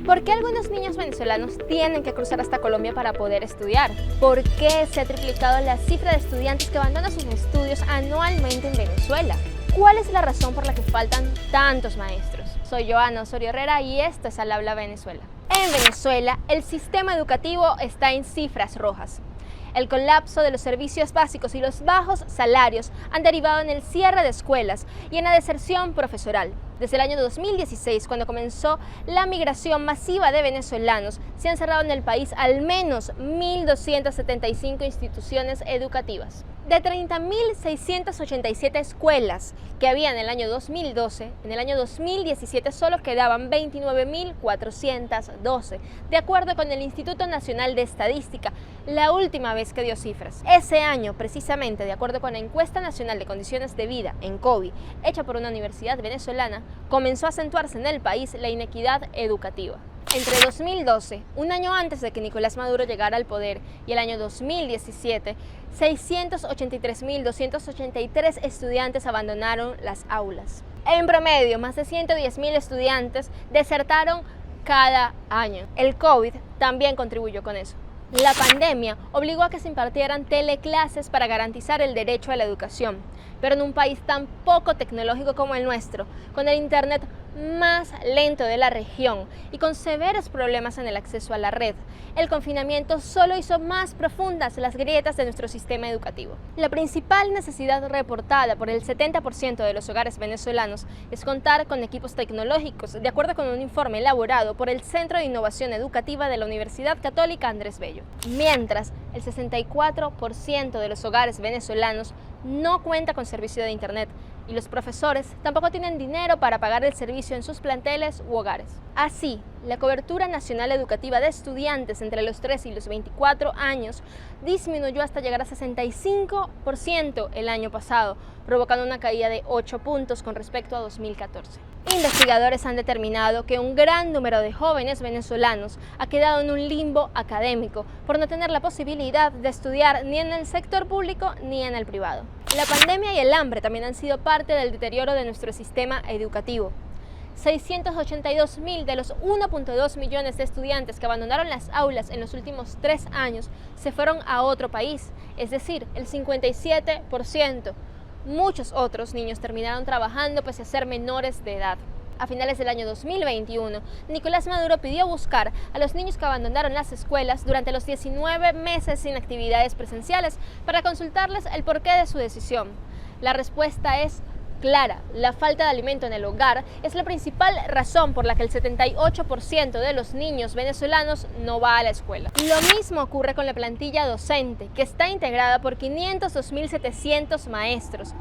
¿Por qué algunos niños venezolanos tienen que cruzar hasta Colombia para poder estudiar? ¿Por qué se ha triplicado la cifra de estudiantes que abandonan sus estudios anualmente en Venezuela? ¿Cuál es la razón por la que faltan tantos maestros? Soy Joana Osorio Herrera y esto es Al Habla Venezuela. En Venezuela, el sistema educativo está en cifras rojas. El colapso de los servicios básicos y los bajos salarios han derivado en el cierre de escuelas y en la deserción profesoral. Desde el año 2016, cuando comenzó la migración masiva de venezolanos, se han cerrado en el país al menos 1.275 instituciones educativas. De 30.687 escuelas que había en el año 2012, en el año 2017 solo quedaban 29.412, de acuerdo con el Instituto Nacional de Estadística, la última vez que dio cifras. Ese año, precisamente, de acuerdo con la Encuesta Nacional de Condiciones de Vida, ENCOVI, hecha por una universidad venezolana, comenzó a acentuarse en el país la inequidad educativa. Entre 2012, un año antes de que Nicolás Maduro llegara al poder, y el año 2017, 683.283 estudiantes abandonaron las aulas. En promedio, más de 110.000 estudiantes desertaron cada año. El COVID también contribuyó con eso. La pandemia obligó a que se impartieran teleclases para garantizar el derecho a la educación, pero en un país tan poco tecnológico como el nuestro, con el internet más lento de la región y con severos problemas en el acceso a la red, el confinamiento solo hizo más profundas las grietas de nuestro sistema educativo. La principal necesidad reportada por el 70% de los hogares venezolanos es contar con equipos tecnológicos, de acuerdo con un informe elaborado por el Centro de Innovación Educativa de la Universidad Católica Andrés Bello. Mientras, el 64% de los hogares venezolanos no cuenta con servicio de internet y los profesores tampoco tienen dinero para pagar el servicio en sus planteles u hogares. Así, la cobertura nacional educativa de estudiantes entre los 3 y los 24 años disminuyó hasta llegar a 65% el año pasado, provocando una caída de 8 puntos con respecto a 2014. Investigadores han determinado que un gran número de jóvenes venezolanos ha quedado en un limbo académico por no tener la posibilidad de estudiar ni en el sector público ni en el privado. La pandemia y el hambre también han sido parte del deterioro de nuestro sistema educativo. 682.000 de los 1.2 millones de estudiantes que abandonaron las aulas en los últimos 3 años se fueron a otro país, es decir, el 57%. Muchos otros niños terminaron trabajando pese a ser menores de edad. A finales del año 2021, Nicolás Maduro pidió buscar a los niños que abandonaron las escuelas durante los 19 meses sin actividades presenciales para consultarles el porqué de su decisión. La respuesta es clara: la falta de alimento en el hogar es la principal razón por la que el 78% de los niños venezolanos no va a la escuela. Lo mismo ocurre con la plantilla docente, que está integrada por 502.700 maestros,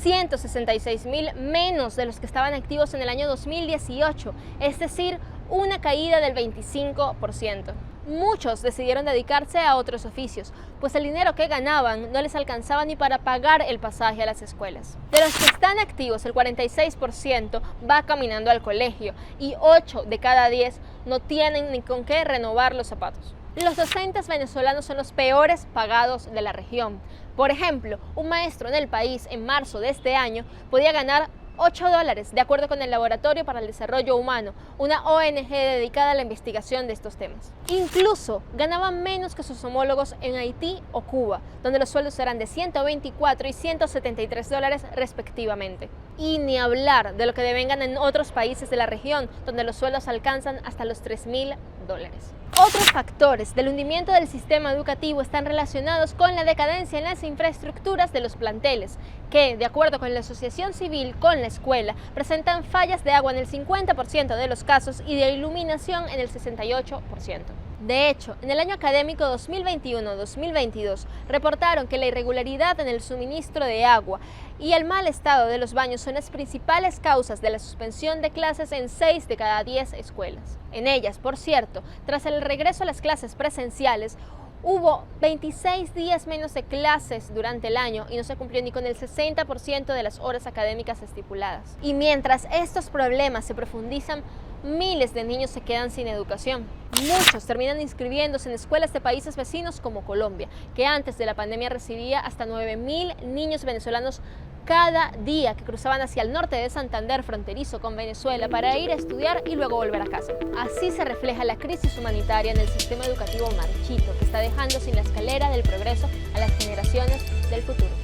166.000 menos de los que estaban activos en el año 2018, es decir, una caída del 25%. Muchos decidieron dedicarse a otros oficios, pues el dinero que ganaban no les alcanzaba ni para pagar el pasaje a las escuelas. De los que están activos, el 46% va caminando al colegio y 8 de cada 10 no tienen ni con qué renovar los zapatos. Los docentes venezolanos son los peores pagados de la región. Por ejemplo, un maestro en el país en marzo de este año podía ganar $8, de acuerdo con el Laboratorio para el Desarrollo Humano, una ONG dedicada a la investigación de estos temas. Incluso ganaban menos que sus homólogos en Haití o Cuba, donde los sueldos eran de $124 y $173 respectivamente. Y ni hablar de lo que devengan en otros países de la región, donde los sueldos alcanzan hasta los $3.000. Otros factores del hundimiento del sistema educativo están relacionados con la decadencia en las infraestructuras de los planteles, que, de acuerdo con la Asociación Civil con la Escuela, presentan fallas de agua en el 50% de los casos y de iluminación en el 68%. De hecho, en el año académico 2021-2022 reportaron que la irregularidad en el suministro de agua y el mal estado de los baños son las principales causas de la suspensión de clases en 6 de cada 10 escuelas. En ellas, por cierto, tras el regreso a las clases presenciales, hubo 26 días menos de clases durante el año y no se cumplió ni con el 60% de las horas académicas estipuladas. Y mientras estos problemas se profundizan, miles de niños se quedan sin educación. Muchos terminan inscribiéndose en escuelas de países vecinos como Colombia, que antes de la pandemia recibía hasta 9.000 niños venezolanos cada día que cruzaban hacia el norte de Santander, fronterizo con Venezuela, para ir a estudiar y luego volver a casa. Así se refleja la crisis humanitaria en el sistema educativo marchito, que está dejando sin la escalera del progreso a las generaciones del futuro.